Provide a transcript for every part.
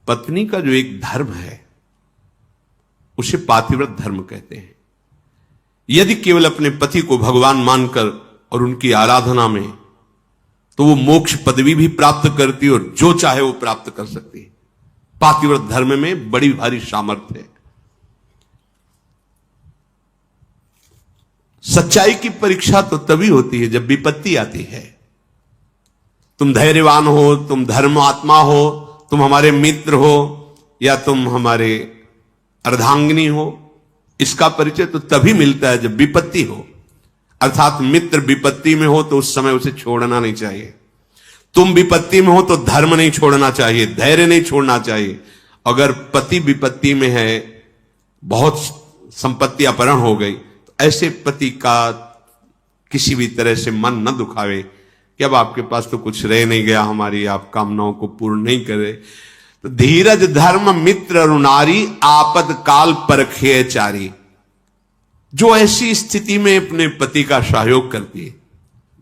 पत्नी का जो एक धर्म है उसे पातिव्रत धर्म कहते हैं। यदि केवल अपने पति को भगवान मानकर और उनकी आराधना में, तो वो मोक्ष पदवी भी प्राप्त करती है और जो चाहे वो प्राप्त कर सकती है। पातिव्रत धर्म में बड़ी भारी सामर्थ्य है। सच्चाई की परीक्षा तो तभी होती है जब विपत्ति आती है। तुम धैर्यवान हो, तुम धर्म आत्मा हो, तुम हमारे मित्र हो या तुम हमारे अर्धांगिनी हो, इसका परिचय तो तभी मिलता है जब विपत्ति हो। अर्थात मित्र विपत्ति में हो तो उस समय उसे छोड़ना नहीं चाहिए। तुम विपत्ति में हो तो धर्म नहीं छोड़ना चाहिए, धैर्य नहीं छोड़ना चाहिए। अगर पति विपत्ति में है, बहुत संपत्ति अपहरण हो गई, तो ऐसे पति का किसी भी तरह से मन न दुखावे कि अब आपके पास तो कुछ रह नहीं गया, हमारी आप कामनाओं को पूर्ण नहीं करे। तो धीरज धर्म मित्र नारी आपद काल परखे चारी, जो ऐसी स्थिति में अपने पति का सहयोग करती है।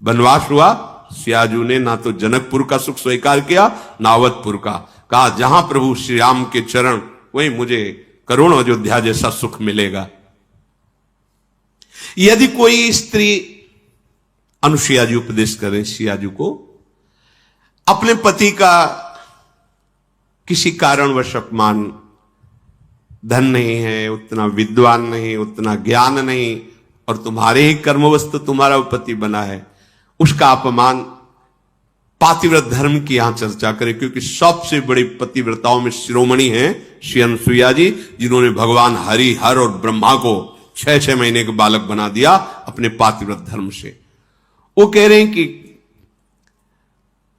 वनवास हुआ, सियाजू ने ना तो जनकपुर का सुख स्वीकार किया ना अवधपुर का। कहा जहां प्रभु श्री राम के चरण, वहीं मुझे करोड़ों अयोध्या जैसा सुख मिलेगा। यदि कोई स्त्री, अनुसुईया जी उपदेश करें सियाजू को, अपने पति का किसी कारणवश अपमान, धन नहीं है, उतना विद्वान नहीं, उतना ज्ञान नहीं, और तुम्हारे ही कर्मवश तुम्हारा पति बना है, उसका अपमान, पातिव्रत धर्म की यहां चर्चा करें। क्योंकि सबसे बड़ी पतिव्रताओं में शिरोमणि हैं श्री अनुसुईया जी, जिन्होंने भगवान हरि, हर और ब्रह्मा को 6-6 महीने के बालक बना दिया अपने पातिव्रत धर्म से। वो कह रहे हैं कि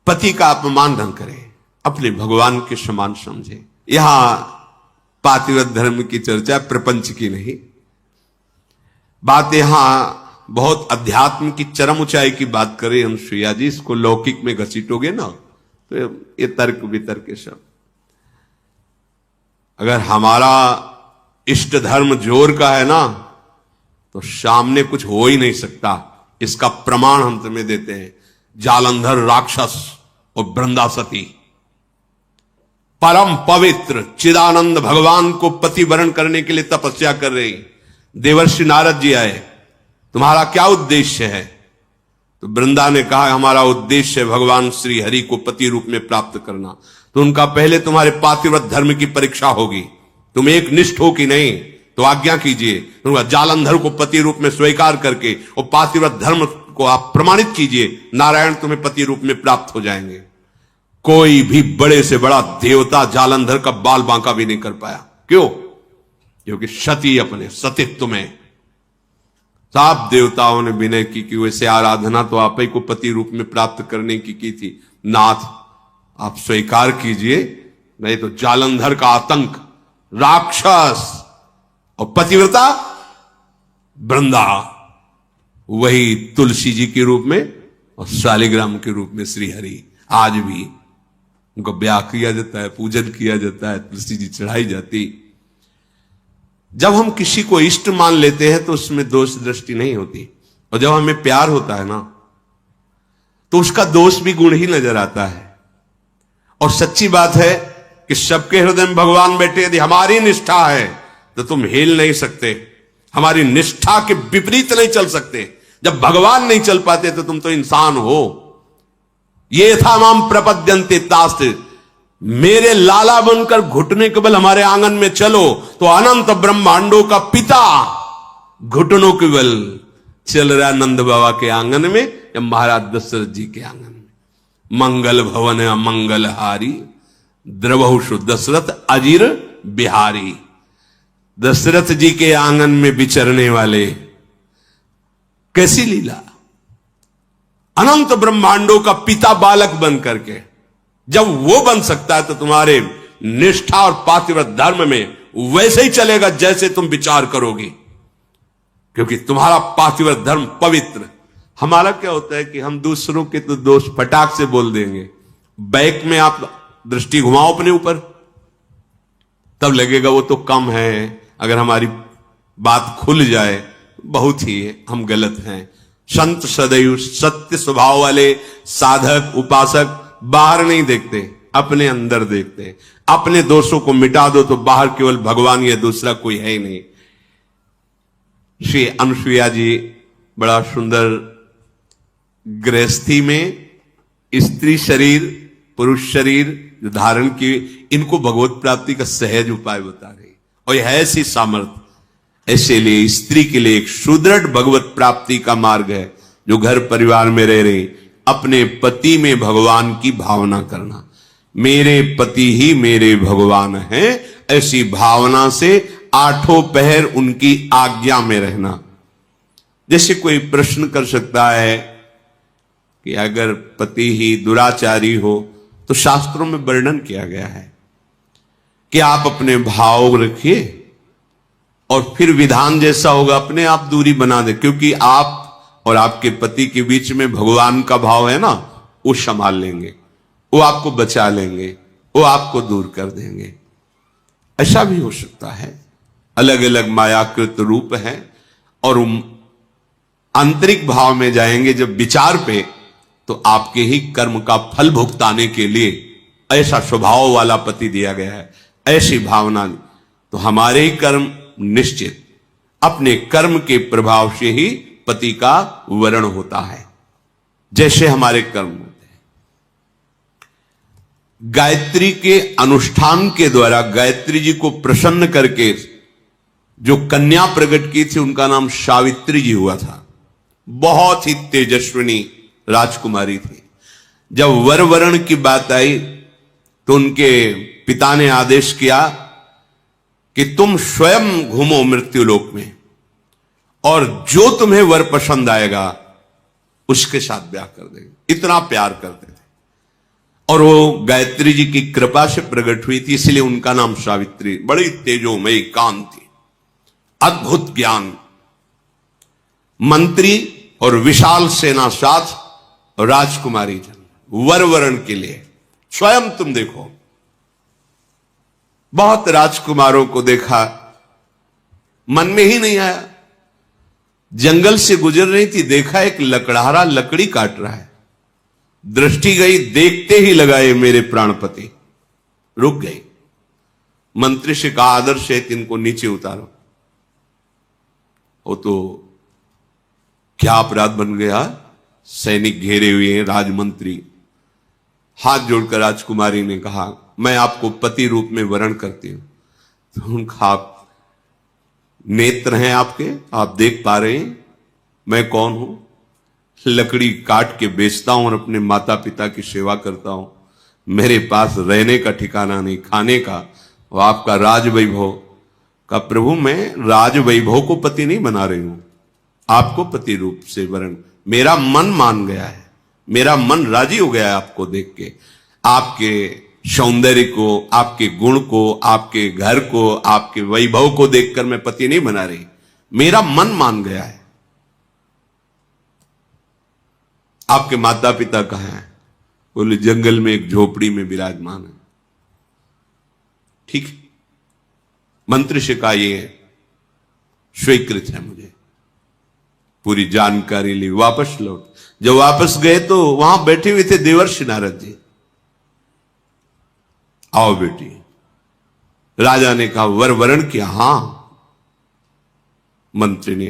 पति का अपमान न करें, अपने भगवान के समान समझे। यहां पातिव्रत धर्म की चर्चा प्रपंच की नहीं, बात यहां बहुत अध्यात्म की चरम ऊंचाई की बात करें अनुसुईया जी। इसको लौकिक में घसीटोगे ना तो ये तर्क वितर्क के सब। अगर हमारा इष्ट धर्म जोर का है ना, तो सामने कुछ हो ही नहीं सकता। इसका प्रमाण हम तुम्हें देते हैं। जालंधर राक्षस और वृंदासती परम पवित्र चिदानंद भगवान को पति वरण करने के लिए तपस्या कर रही। देवर्षि नारद जी आए, तुम्हारा क्या उद्देश्य है? तो वृंदा ने कहा हमारा उद्देश्य है भगवान श्री हरि को पति रूप में प्राप्त करना। तो उनका पहले तुम्हारे पातिव्रत धर्म की परीक्षा होगी, तुम एक निष्ठ हो कि नहीं, तो आज्ञा कीजिए। जालंधर को पति रूप में स्वीकार करके और पातिव्रत धर्म को आप प्रमाणित कीजिए, नारायण तुम्हें पति रूप में प्राप्त हो जाएंगे। कोई भी बड़े से बड़ा देवता जालंधर का बाल बांका भी नहीं कर पाया। क्यों? क्योंकि सती अपने सतीत्व में सब देवताओं ने विनय की कि वैसे आराधना तो आप ही को पति रूप में प्राप्त करने की थी। नाथ आप स्वीकार कीजिए, नहीं तो जालंधर का आतंक, राक्षस और पतिव्रता वृंदा, वही तुलसी जी के रूप में और शालिग्राम के रूप में श्री हरि। आज भी उनका ब्याह किया जाता है, पूजन किया जाता है, तुलसी जी चढ़ाई जाती। जब हम किसी को इष्ट मान लेते हैं तो उसमें दोष दृष्टि नहीं होती, और जब हमें प्यार होता है ना तो उसका दोष भी गुण ही नजर आता है। और सच्ची बात है कि सबके हृदय में भगवान बैठे। यदि हमारी निष्ठा है तो तुम हिल नहीं सकते, हमारी निष्ठा के विपरीत नहीं चल सकते। जब भगवान नहीं चल पाते तो तुम तो इंसान हो। ये था माम प्रपद्यन्ते तास्ते, मेरे लाला बनकर घुटने केवल हमारे आंगन में चलो तो अनंत ब्रह्मांडों का पिता घुटनों केवल चल रहा नंद बाबा के आंगन में या महाराज दशरथ जी के आंगन में। मंगल भवन मंगल हारी, द्रवहुषु दशरथ अजीर बिहारी। दशरथ जी के आंगन में विचरने वाले, कैसी लीला! अनंत ब्रह्मांडों का पिता बालक बन करके, जब वो बन सकता है तो तुम्हारे निष्ठा और पातिव्रत धर्म में वैसे ही चलेगा जैसे तुम विचार करोगे, क्योंकि तुम्हारा पातिव्रत धर्म पवित्र। हमारा क्या होता है कि हम दूसरों के तो दोष फटाक से बोल देंगे। बैक में आप दृष्टि घुमाओ अपने ऊपर, तब लगेगा वो तो कम है। अगर हमारी बात खुल जाए बहुत ही हम गलत हैं। संत सदैव सत्य स्वभाव वाले साधक उपासक बाहर नहीं देखते, अपने अंदर देखते हैं। अपने दोषों को मिटा दो तो बाहर केवल भगवान या दूसरा कोई है ही नहीं। श्री अनुसुईया जी बड़ा सुंदर गृहस्थी में स्त्री शरीर पुरुष शरीर जो धारण की, इनको भगवत प्राप्ति का सहज उपाय बता रही, और यह ऐसी सामर्थ्य। ऐसे लिए स्त्री के लिए एक सुदृढ़ भगवत प्राप्ति का मार्ग है, जो घर परिवार में रह रही अपने पति में भगवान की भावना करना। मेरे पति ही मेरे भगवान हैं, ऐसी भावना से आठों पहर उनकी आज्ञा में रहना। जैसे कोई प्रश्न कर सकता है कि अगर पति ही दुराचारी हो तो शास्त्रों में वर्णन किया गया है कि आप अपने भाव रखिए और फिर विधान जैसा होगा अपने आप दूरी बना दे, क्योंकि आप और आपके पति के बीच में भगवान का भाव है ना, वो संभाल लेंगे, वो आपको बचा लेंगे, वो आपको दूर कर देंगे। ऐसा भी हो सकता है। अलग अलग मायाकृत रूप हैं और आंतरिक भाव में जाएंगे जब विचार पे, तो आपके ही कर्म का फल भुगताने के लिए ऐसा स्वभाव वाला पति दिया गया है, ऐसी भावना। तो हमारे ही कर्म निश्चित, अपने कर्म के प्रभाव से ही पति का वरण होता है, जैसे हमारे कर्म होते हैं। गायत्री के अनुष्ठान के द्वारा गायत्री जी को प्रसन्न करके जो कन्या प्रकट की थी, उनका नाम सावित्री जी हुआ था। बहुत ही तेजस्विनी राजकुमारी थी। जब वर वरण की बात आई तो उनके पिता ने आदेश किया कि तुम स्वयं घूमो मृत्युलोक में और जो तुम्हें वर पसंद आएगा उसके साथ ब्याह कर देंगे। इतना प्यार करते थे और वो गायत्री जी की कृपा से प्रकट हुई थी, इसलिए उनका नाम सावित्री। बड़ी तेजोमयी कांति, अद्भुत ज्ञान, मंत्री और विशाल सेना साथ राजकुमारी जन वर वरण के लिए। स्वयं तुम देखो, बहुत राजकुमारों को देखा, मन में ही नहीं आया। जंगल से गुजर रही थी, देखा एक लकड़हारा लकड़ी काट रहा है, दृष्टि गई, देखते ही लगाए मेरे प्राणपति, रुक गई। मंत्री से कहा आदर से इनको नीचे उतारो। वो तो क्या अपराध बन गया, सैनिक घेरे हुए हैं, राजमंत्री। हाथ जोड़कर राजकुमारी ने कहा मैं आपको पति रूप में वरण करती हूं। तो उनका आप नेत्र हैं आपके, आप देख पा रहे हैं मैं कौन हूं। लकड़ी काट के बेचता हूं और अपने माता पिता की सेवा करता हूं। मेरे पास रहने का ठिकाना नहीं, खाने का, वो आपका राज वैभव का। प्रभु मैं राज वैभव को पति नहीं बना रही हूं, आपको पति रूप से वरण। मेरा मन मान गया है, मेरा मन राजी हो गया है आपको देख के, आपके सौंदर्य को, आपके गुण को, आपके घर को, आपके वैभव को देखकर मैं पति नहीं बना रही, मेरा मन मान गया है। आपके माता पिता कहाँ हैं? बोले जंगल में एक झोपड़ी में विराजमान है। ठीक, मंत्री से कहा ये स्वीकृत है, मुझे पूरी जानकारी ली, वापस लौट। जब वापस गए तो वहां बैठे हुए थे देवर्षि नारद जी। आओ बेटी। राजा ने कहा वर वरण किया? हां। मंत्री ने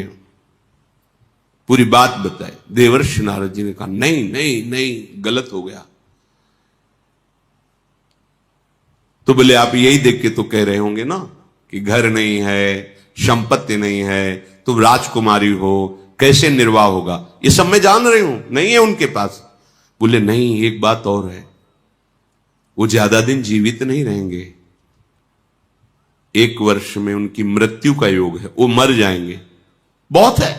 पूरी बात बताई। देवर्षि नारद जी ने कहा नहीं नहीं नहीं, गलत हो गया। तो बोले आप यही देख के तो कह रहे होंगे ना कि घर नहीं है, संपत्ति नहीं है, तुम राजकुमारी हो, कैसे निर्वाह होगा? ये सब मैं जान रही हूं, नहीं है उनके पास। बोले नहीं, एक बात और है, वो ज्यादा दिन जीवित नहीं रहेंगे। 1 वर्ष में उनकी मृत्यु का योग है, वो मर जाएंगे। बहुत है,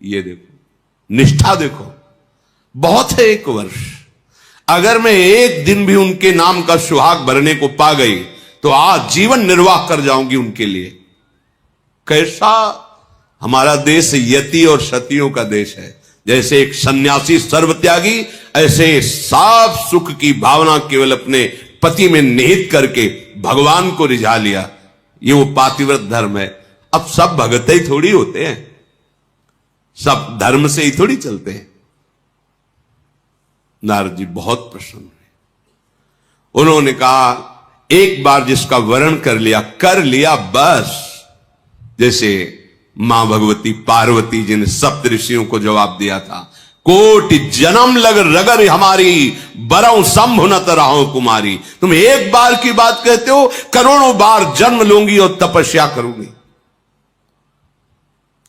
ये देखो, निष्ठा देखो, बहुत है 1 वर्ष। अगर मैं 1 दिन भी उनके नाम का सुहाग भरने को पा गई तो आज जीवन निर्वाह कर जाऊंगी उनके लिए। कैसा हमारा देश यति और सतियों का देश है। जैसे एक सन्यासी सर्वत्यागी, ऐसे साफ सुख की भावना केवल अपने पति में निहित करके भगवान को रिझा लिया। ये वो पातिव्रत धर्म है। अब सब भगत ही थोड़ी होते हैं, सब धर्म से ही थोड़ी चलते हैं। नारद जी बहुत प्रसन्न हुए। उन्होंने कहा एक बार जिसका वरण कर लिया बस। जैसे मां भगवती पार्वती जी ने सप्त ऋषियों को जवाब दिया था, कोटि जन्म लग रगर हमारी बरऊ शंभु न तरहो कुमारी। तुम एक बार की बात कहते हो, करोड़ों बार जन्म लूंगी और तपस्या करूंगी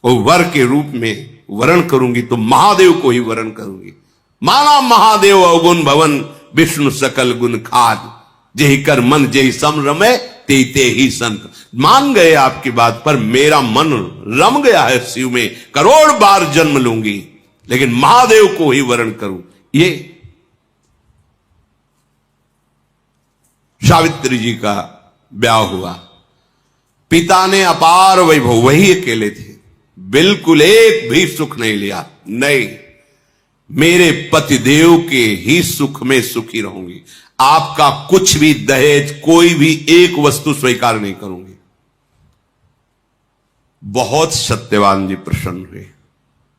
और वर के रूप में वरण करूंगी तो महादेव को ही वरण करूंगी। माना महादेव अवगुण भवन विष्णु सकल गुण खाद, जेहि कर मन जेहि सम रमे ते ते ही संत। मान गए आपकी बात पर, मेरा मन रम गया है शिव में, करोड़ बार जन्म लूंगी लेकिन महादेव को ही वरण करूं। ये सावित्री जी का ब्याह हुआ, पिता ने अपार वैभव, वही अकेले थे, बिल्कुल एक भी सुख नहीं लिया। नहीं, मेरे पतिदेव के ही सुख में सुखी रहूंगी, आपका कुछ भी दहेज कोई भी एक वस्तु स्वीकार नहीं करूंगी। बहुत सत्यवान जी प्रसन्न हुए,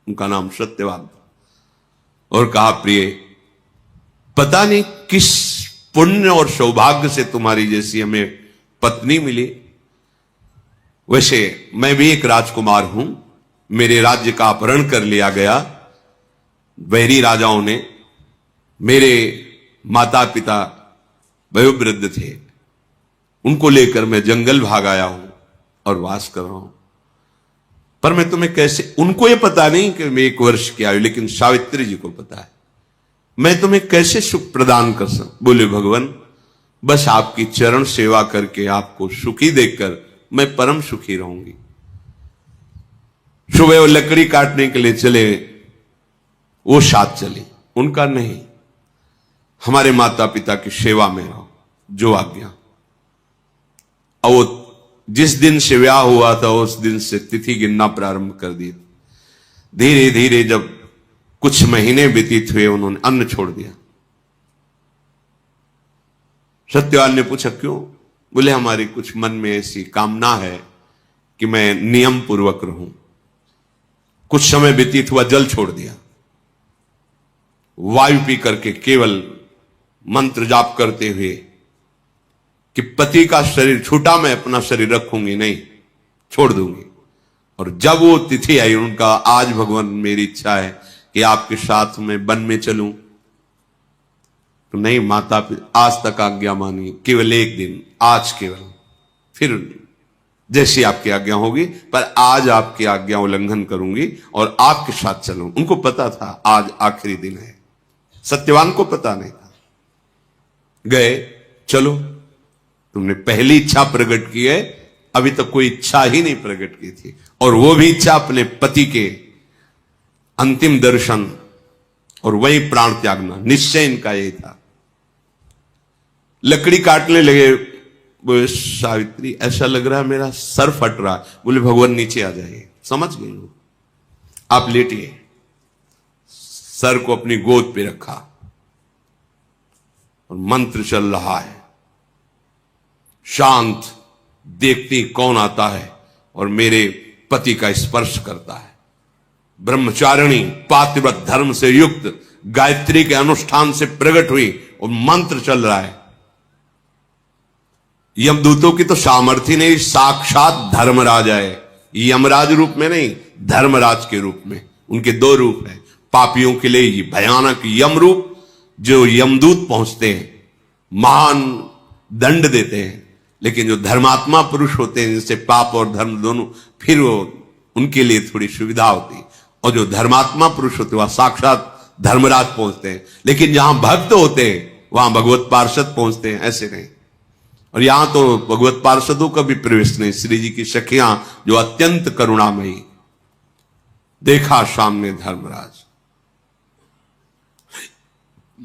उनका नाम सत्यवान था, और कहा प्रिय पता नहीं किस पुण्य और सौभाग्य से तुम्हारी जैसी हमें पत्नी मिली। वैसे मैं भी एक राजकुमार हूं, मेरे राज्य का अपहरण कर लिया गया बैरी राजाओं ने। मेरे माता पिता वयोवृद्ध थे, उनको लेकर मैं जंगल भाग आया हूं और वास कर रहा हूं। पर मैं तुम्हें कैसे, उनको ये पता नहीं कि मैं 1 वर्ष की आयु, लेकिन सावित्री जी को पता है, मैं तुम्हें कैसे सुख प्रदान कर सकूं। बोले भगवान बस आपकी चरण सेवा करके आपको सुखी देखकर मैं परम सुखी रहूंगी। सुबह वो लकड़ी काटने के लिए चले, वो साथ चली, उनका नहीं, हमारे माता पिता की सेवा में रहो, जो आज्ञा। और वो जिस दिन से ब्याह हुआ था उस दिन से तिथि गिनना प्रारंभ कर दी। धीरे धीरे जब कुछ महीने व्यतीत हुए, उन्होंने अन्न छोड़ दिया। सत्यवान ने पूछा क्यों? बोले हमारी कुछ मन में ऐसी कामना है कि मैं नियम पूर्वक रहूं। कुछ समय व्यतीत हुआ, जल छोड़ दिया, वायु पी करके केवल मंत्र जाप करते हुए कि पति का शरीर छूटा मैं अपना शरीर रखूंगी नहीं, छोड़ दूंगी। और जब वो तिथि आई, उनका आज भगवान मेरी इच्छा है कि आपके साथ मैं वन में चलूं। तो नहीं माता पिता आज तक आज्ञा मानी, केवल एक दिन, आज केवल, फिर जैसी आपकी आज्ञा होगी, पर आज आपकी आज्ञा उल्लंघन करूंगी और आपके साथ चलूं। उनको पता था आज आखिरी दिन है, सत्यवान को पता नहीं था। गए, चलो तुमने पहली इच्छा प्रकट की है, अभी तक कोई इच्छा ही नहीं प्रकट की थी, और वो भी इच्छा अपने पति के अंतिम दर्शन और वही प्राण त्यागना, निश्चय इनका यही था। लकड़ी काटने लगे। बोले सावित्री ऐसा लग रहा है मेरा सर फट रहा। बोले भगवान नीचे आ जाइए, समझ गई वो, आप लेटिए। सर को अपनी गोद पे रखा और मंत्र चल रहा है, शांत, देखती कौन आता है और मेरे पति का स्पर्श करता है। ब्रह्मचारिणी पातिव्रत धर्म से युक्त गायत्री के अनुष्ठान से प्रकट हुई और मंत्र चल रहा है। यमदूतों की तो सामर्थ्य नहीं, साक्षात धर्मराज है, यमराज रूप में नहीं, धर्मराज के रूप में। उनके 2 रूप है, पापियों के लिए ये भयानक यम रूप, जो यमदूत पहुंचते हैं, महान दंड देते हैं, लेकिन जो धर्मात्मा पुरुष होते हैं जिनसे पाप और धर्म दोनों, फिर वो उनके लिए थोड़ी सुविधा होती, और जो धर्मात्मा पुरुष होते वह साक्षात धर्मराज पहुंचते हैं। लेकिन जहां भक्त होते हैं वहां भगवत पार्षद पहुंचते हैं, ऐसे नहीं। और यहां तो भगवत पार्षदों का भी प्रवेश नहीं। श्री जी की सखियां जो अत्यंत करुणामयी, देखा सामने धर्मराज,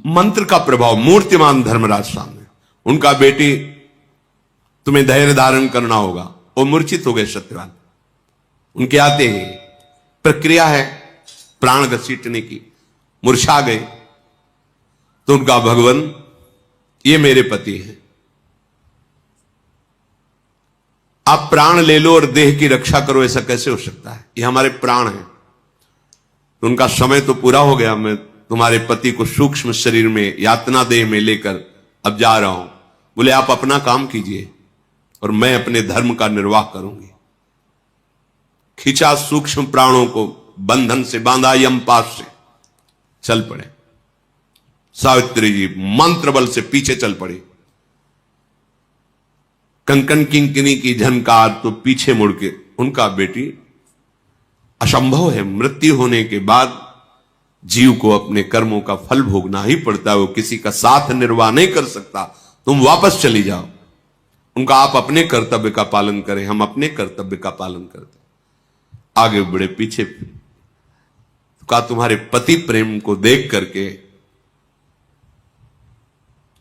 मंत्र का प्रभाव, मूर्तिमान धर्मराज सामने। उनका बेटी तुम्हें धैर्य धारण करना होगा, वो मूर्छित हो गए सत्यवान। उनके आते ही प्रक्रिया है प्राण घसीटने की, मूर्छा गए। तो उनका भगवान ये मेरे पति है, आप प्राण ले लो और देह की रक्षा करो, ऐसा कैसे हो सकता है? ये हमारे प्राण हैं। तो उनका समय तो पूरा हो गया, मैं तुम्हारे पति को सूक्ष्म शरीर में, यातना देह में लेकर अब जा रहा हूं। बोले आप अपना काम कीजिए और मैं अपने धर्म का निर्वाह करूंगी। खींचा सूक्ष्म प्राणों को, बंधन से बांधा, यमपाश से चल पड़े। सावित्री जी मंत्र बल से पीछे चल पड़ी। कंकन किंकिनी की झनकार तो पीछे मुड़ के, उनका बेटी असंभव है, मृत्यु होने के बाद जीव को अपने कर्मों का फल भोगना ही पड़ता है, वो किसी का साथ निर्वाह नहीं कर सकता। तुम वापस चली जाओ। उनका आप अपने कर्तव्य का पालन करें, हम अपने कर्तव्य का पालन करते। आगे बढ़े, पीछे कहा तुम्हारे पति प्रेम को देख करके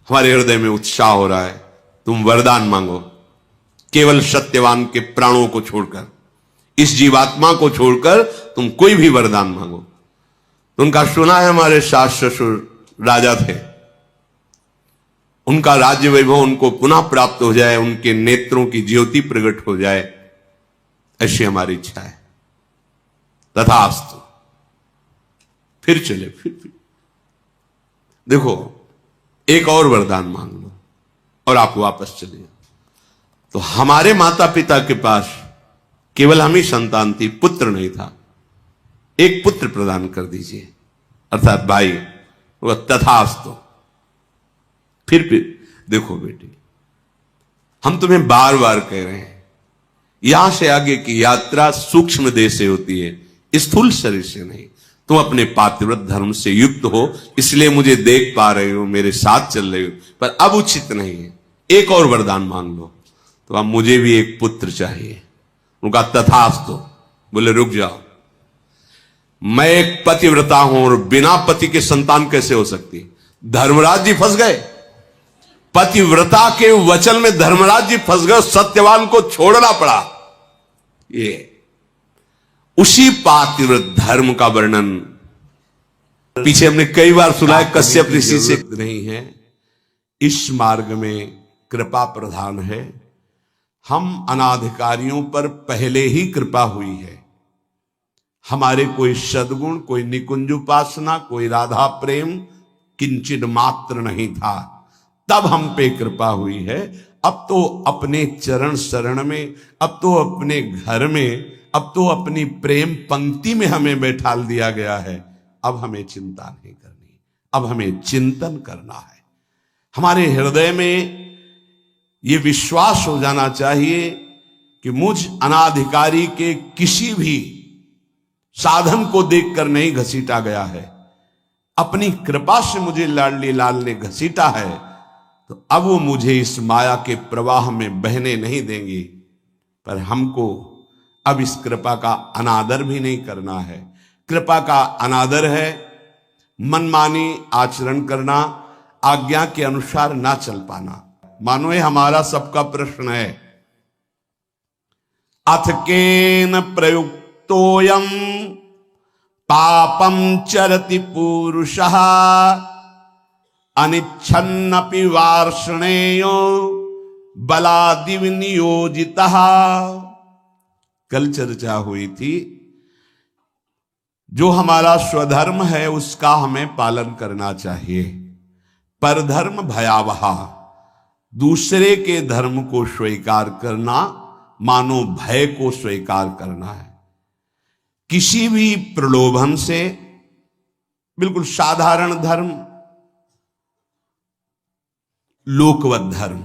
हमारे हृदय में उत्साह हो रहा है, तुम वरदान मांगो। केवल सत्यवान के प्राणों को छोड़कर, इस जीवात्मा को छोड़कर तुम कोई भी वरदान मांगो। तो उनका सुना है हमारे सास ससुर राजा थे, उनका राज्य वैभव उनको पुनः प्राप्त हो जाए, उनके नेत्रों की ज्योति प्रकट हो जाए, ऐसी हमारी इच्छा है। तथास्तु। फिर चले, फिर देखो एक और वरदान मांग लो और आप वापस चले जाओ। तो हमारे माता पिता के पास केवल हम ही संतान थी, पुत्र नहीं था। एक पुत्र प्रदान कर दीजिए, अर्थात भाई। वो तथास्तु। फिर देखो बेटी, हम तुम्हें बार बार कह रहे हैं, यहां से आगे की यात्रा सूक्ष्म देह से होती है, स्थूल शरीर से नहीं। तुम अपने पातिव्रत धर्म से युक्त हो, इसलिए मुझे देख पा रहे हो, मेरे साथ चल रहे हो, पर अब उचित नहीं है। एक और वरदान मांग लो। तो अब मुझे भी एक पुत्र चाहिए। उनका तथास्तु। बोले रुक जाओ, मैं एक पतिव्रता हूं और बिना पति के संतान कैसे हो सकती? धर्मराज जी फंस गए, पतिव्रता के वचन में धर्मराज जी फंस गए, सत्यवान को छोड़ना पड़ा। ये उसी पातिव्रत धर्म का वर्णन पीछे हमने कई बार सुना है, कश्यप ऋषि से नहीं है। इस मार्ग में कृपा प्रधान है। हम अनाधिकारियों पर पहले ही कृपा हुई है। हमारे कोई सद्गुण, कोई निकुंज उपासना, कोई राधा प्रेम किंचित मात्र नहीं था, तब हम पे कृपा हुई है। अब तो अपने चरण शरण में, अब तो अपने घर में, अब तो अपनी प्रेम पंक्ति में हमें बैठाल दिया गया है। अब हमें चिंता नहीं करनी, अब हमें चिंतन करना है। हमारे हृदय में ये विश्वास हो जाना चाहिए कि मुझ अनाधिकारी के किसी भी साधन को देखकर नहीं घसीटा गया है, अपनी कृपा से मुझे लाडली लाल ने घसीटा है। तो अब वो मुझे इस माया के प्रवाह में बहने नहीं देंगे। पर हमको अब इस कृपा का अनादर भी नहीं करना है। कृपा का अनादर है मनमानी आचरण करना, आज्ञा के अनुसार ना चल पाना। मानो ये हमारा सबका प्रश्न है। अथ केन प्रयुक्तोयम पापम चरति पुरुषः अनिच्छन्नपि वार्ष्णेयो बलादिविनियोजितः। कल चर्चा हुई थी, जो हमारा स्वधर्म है उसका हमें पालन करना चाहिए। परधर्म भयावह, दूसरे के धर्म को स्वीकार करना मानो भय को स्वीकार करना है। किसी भी प्रलोभन से, बिल्कुल साधारण धर्म, लोकवत धर्म,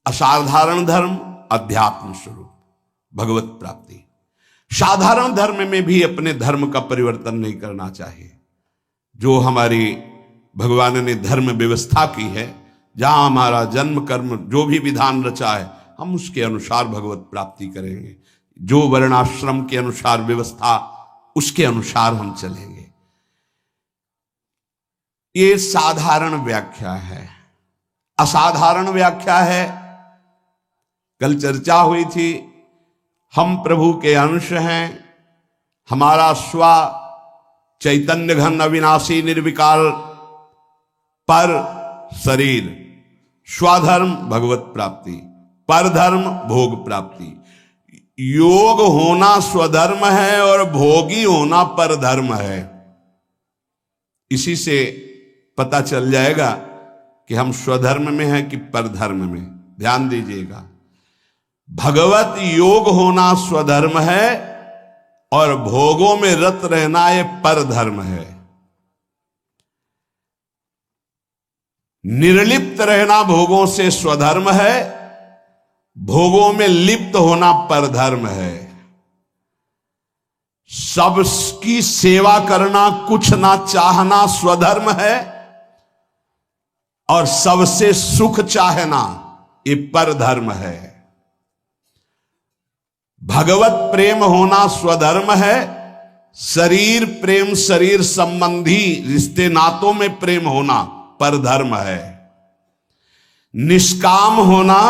असाधारण धर्म, अध्यात्म स्वरूप, भगवत प्राप्ति। साधारण धर्म में भी अपने धर्म का परिवर्तन नहीं करना चाहिए। जो हमारी भगवान ने धर्म व्यवस्था की है, जहां हमारा जन्म कर्म जो भी विधान रचा है, हम उसके अनुसार भगवत प्राप्ति करेंगे। जो वर्णाश्रम के अनुसार व्यवस्था, उसके अनुसार हम चलेंगे। ये साधारण व्याख्या है। असाधारण व्याख्या है, कल चर्चा हुई थी, हम प्रभु के अंश हैं। हमारा स्व चैतन्य घन अविनाशी निर्विकार पर शरीर, स्वधर्म भगवत प्राप्ति, परधर्म भोग प्राप्ति। योग होना स्वधर्म है और भोगी होना परधर्म है। इसी से पता चल जाएगा कि हम स्वधर्म में हैं कि परधर्म में। ध्यान दीजिएगा, भगवत योग होना स्वधर्म है और भोगों में रत रहना ये परधर्म है। निर्लिप्त रहना भोगों से स्वधर्म है, भोगों में लिप्त होना परधर्म है। सबकी सेवा करना, कुछ ना चाहना स्वधर्म है, और सबसे सुख चाहना ये परधर्म है। भगवत प्रेम होना स्वधर्म है, शरीर प्रेम, शरीर संबंधी रिश्ते नातों में प्रेम होना परधर्म है। निष्काम होना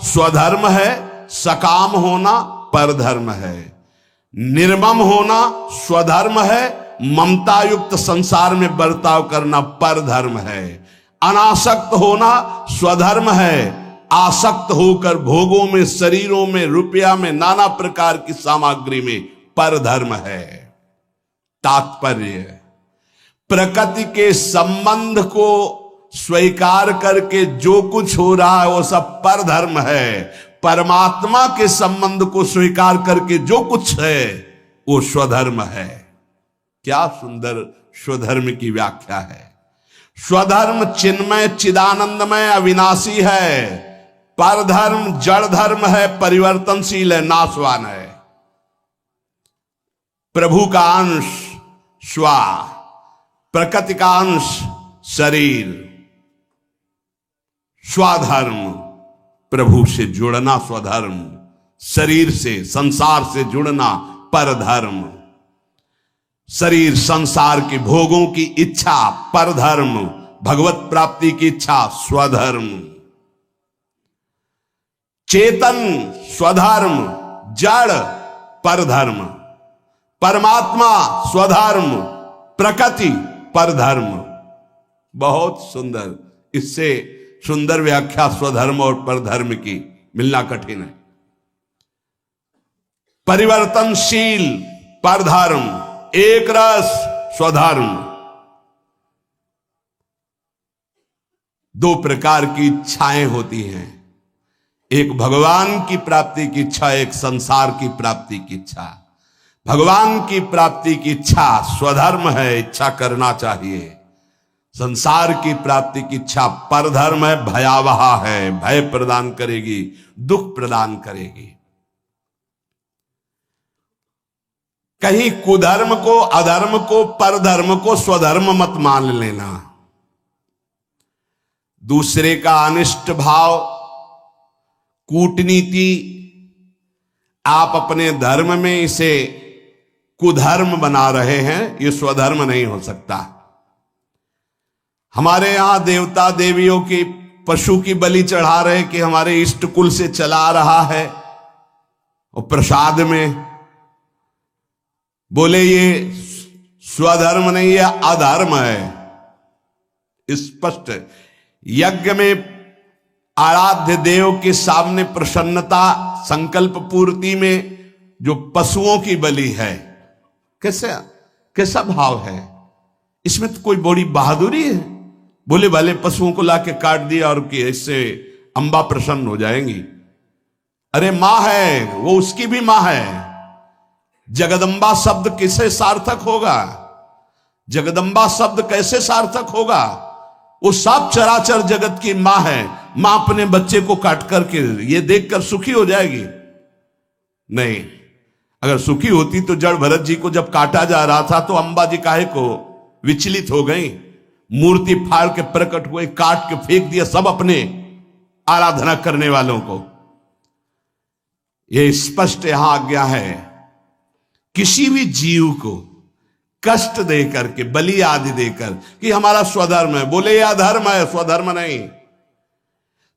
स्वधर्म है, सकाम होना परधर्म है। निर्मम होना स्वधर्म है, ममता युक्त संसार में बर्ताव करना परधर्म है। अनासक्त होना स्वधर्म है, आसक्त होकर भोगों में, शरीरों में, रुपया में, नाना प्रकार की सामग्री में परधर्म है। तात्पर्य, प्रकृति के संबंध को स्वीकार करके जो कुछ हो रहा है वो सब परधर्म है। परमात्मा के संबंध को स्वीकार करके जो कुछ है वो स्वधर्म है। क्या सुंदर स्वधर्म की व्याख्या है। स्वधर्म चिन्मय, चिदानंदमय, अविनाशी है। परधर्म जड़ धर्म है, परिवर्तनशील है, नाशवान है। प्रभु का अंश स्वा, प्रकृति का अंश शरीर। स्वधर्म प्रभु से जुड़ना स्वधर्म, शरीर से, संसार से जुड़ना परधर्म। शरीर संसार के भोगों की इच्छा परधर्म, भगवत प्राप्ति की इच्छा स्वधर्म। चेतन स्वधर्म, जड़ परधर्म। परमात्मा स्वधर्म, प्रकृति परधर्म। बहुत सुंदर, इससे सुंदर व्याख्या स्वधर्म और परधर्म की मिलना कठिन है। परिवर्तनशील परधर्म, एक रस स्वधर्म। दो प्रकार की इच्छाएं होती हैं, एक भगवान की प्राप्ति की इच्छा, एक संसार की प्राप्ति की इच्छा। भगवान की प्राप्ति की इच्छा स्वधर्म है, इच्छा करना चाहिए। संसार की प्राप्ति की इच्छा परधर्म है, भयावह है, भय प्रदान करेगी, दुख प्रदान करेगी। कहीं कुधर्म को, अधर्म को, परधर्म को स्वधर्म मत मान लेना। दूसरे का अनिष्ट भाव, कूटनीति, आप अपने धर्म में इसे कुधर्म बना रहे हैं, ये स्वधर्म नहीं हो सकता। हमारे यहां देवता देवियों की, पशु की बलि चढ़ा रहे कि हमारे इष्ट कुल से चला रहा है, और प्रसाद में बोले ये स्वधर्म नहीं, ये अधर्म है। स्पष्ट यज्ञ में आराध्य देव के सामने प्रसन्नता, संकल्प पूर्ति में जो पशुओं की बलि है, कैसा भाव है इसमें? तो कोई बड़ी बहादुरी है? बोले भले पशुओं को लाके काट दिया और कि इससे अंबा प्रसन्न हो जाएंगी। अरे मां है, वो उसकी भी मां है। जगदंबा शब्द किसे सार्थक होगा? जगदंबा शब्द कैसे सार्थक होगा? वो सब चराचर जगत की मां है। मां अपने बच्चे को काट करके ये देखकर सुखी हो जाएगी? नहीं। अगर सुखी होती तो जड़ भरत जी को जब काटा जा रहा था तो अंबा जी काहे को विचलित हो गई? मूर्ति फाड़ के प्रकट हुए, काट के फेंक दिया सब अपने आराधना करने वालों को। यह स्पष्ट यहां आज्ञा है, किसी भी जीव को कष्ट देकर के, बलि आदि देकर कि हमारा स्वधर्म है, बोले यह अधर्म है, स्वधर्म नहीं।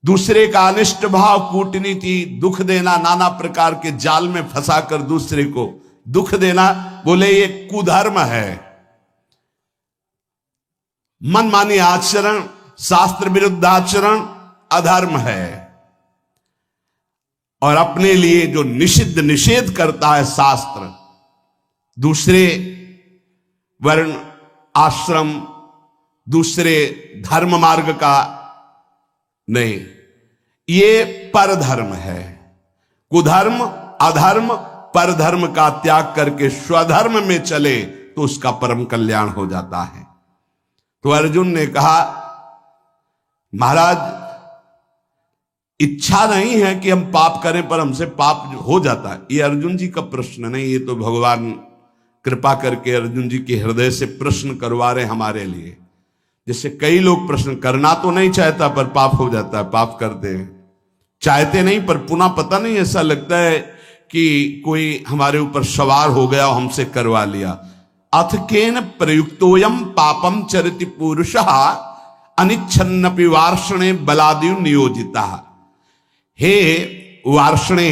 दूसरे का अनिष्ट भाव, कूटनीति, दुख देना, नाना प्रकार के जाल में फंसाकर दूसरे को दुख देना, बोले ये कुधर्म है। मनमानी आचरण, शास्त्र विरुद्ध आचरण अधर्म है। और अपने लिए जो निषिद्ध निषेध करता है शास्त्र, दूसरे वर्ण, आश्रम, दूसरे धर्म मार्ग का नहीं, ये परधर्म है। कुधर्म, अधर्म, परधर्म का त्याग करके स्वधर्म में चले तो उसका परम कल्याण हो जाता है। तो अर्जुन ने कहा, महाराज इच्छा नहीं है कि हम पाप करें, पर हमसे पाप हो जाता है। ये अर्जुन जी का प्रश्न नहीं, ये तो भगवान कृपा करके अर्जुन जी के हृदय से प्रश्न करवा रहे हमारे लिए। जैसे कई लोग प्रश्न करना तो नहीं चाहता पर पाप हो जाता है, पाप करते हैं। चाहते नहीं पर पुनः पता नहीं, ऐसा लगता है कि कोई हमारे ऊपर सवार हो गया और हमसे करवा लिया। अथ केन प्रयुक्तोयम पापम चरिति पुरुषः अनिच्छन्नपि वार्षणे बलादिव नियोजिता। हे वार्षणे,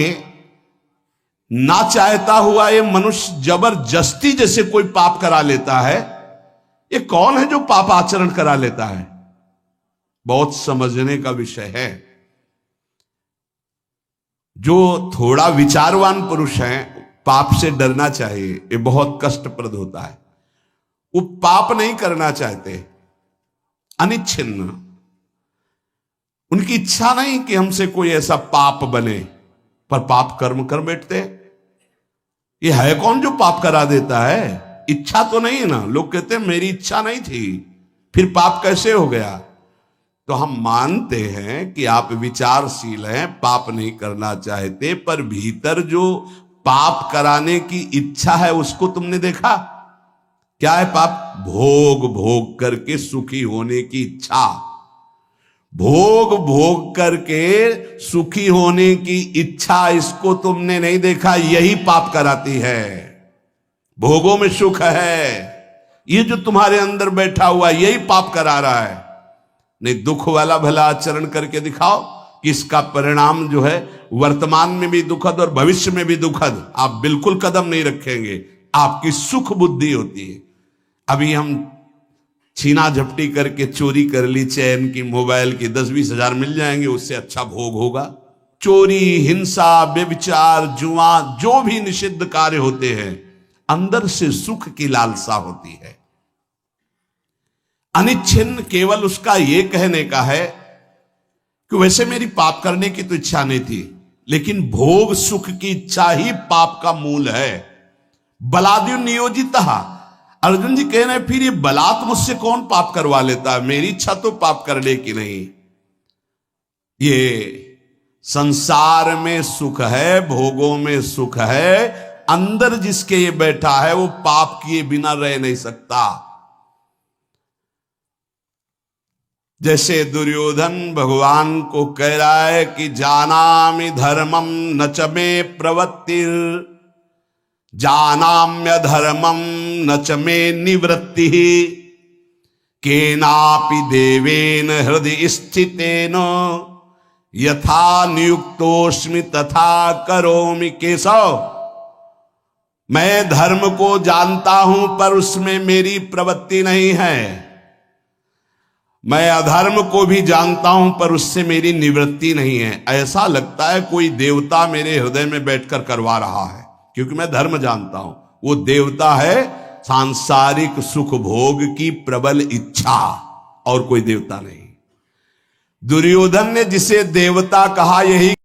ना चाहता हुआ ये मनुष्य जबरदस्ती जैसे कोई पाप करा लेता है। ये कौन है जो पाप आचरण करा लेता है? बहुत समझने का विषय है। जो थोड़ा विचारवान पुरुष है, पाप से डरना चाहिए, ये बहुत कष्टप्रद होता है। वो पाप नहीं करना चाहते, अनिच्छिन्न, उनकी इच्छा नहीं कि हमसे कोई ऐसा पाप बने, पर पाप कर्म कर बैठते। ये है कौन जो पाप करा देता है? इच्छा तो नहीं है ना। लोग कहते हैं मेरी इच्छा नहीं थी, फिर पाप कैसे हो गया? तो हम मानते हैं कि आप विचारशील हैं, पाप नहीं करना चाहते, पर भीतर जो पाप कराने की इच्छा है उसको तुमने देखा? क्या है पाप? भोग भोग करके सुखी होने की इच्छा। भोग भोग करके सुखी होने की इच्छा, इसको तुमने नहीं देखा? यही पाप कराती है। भोगों में सुख है, ये जो तुम्हारे अंदर बैठा हुआ यही पाप करा रहा है। नहीं, दुख वाला भला आचरण करके दिखाओ कि इसका परिणाम जो है वर्तमान में भी दुखद और भविष्य में भी दुखद, आप बिल्कुल कदम नहीं रखेंगे। आपकी सुख बुद्धि होती है। अभी हम छीना झपटी करके चोरी कर ली चैन की, मोबाइल की, 10-20 हजार मिल जाएंगे, उससे अच्छा भोग होगा। चोरी, हिंसा, व्यभिचार, जुआ, जो भी निषिद्ध कार्य होते हैं, अंदर से सुख की लालसा होती है। अनिच्छिन्न केवल उसका यह कहने का है कि वैसे मेरी पाप करने की तो इच्छा नहीं थी, लेकिन भोग सुख की इच्छा ही पाप का मूल है। बलाद्यु नियोजितः। अर्जुन जी कह रहे हैं फिर ये बलात् मुझसे कौन पाप करवा लेता है? मेरी इच्छा तो पाप करने की नहीं। ये संसार में सुख है, भोगों में सुख है, अंदर जिसके ये बैठा है वो पाप किए बिना रह नहीं सकता। जैसे दुर्योधन भगवान को कह रहा है कि जानामि धर्मम न च मे प्रवृत्तिर, जानाम्य धर्मम न च मे निवृत्ति, केनापि देवेन हृदय स्थितेन यथा नियुक्तोस्मि तथा करोमि। केशव, मैं धर्म को जानता हूं पर उसमें मेरी प्रवृत्ति नहीं है। मैं अधर्म को भी जानता हूं पर उससे मेरी निवृत्ति नहीं है। ऐसा लगता है कोई देवता मेरे हृदय में बैठकर करवा रहा है, क्योंकि मैं धर्म जानता हूं। वो देवता है सांसारिक सुख भोग की प्रबल इच्छा, और कोई देवता नहीं। दुर्योधन ने जिसे देवता कहा यही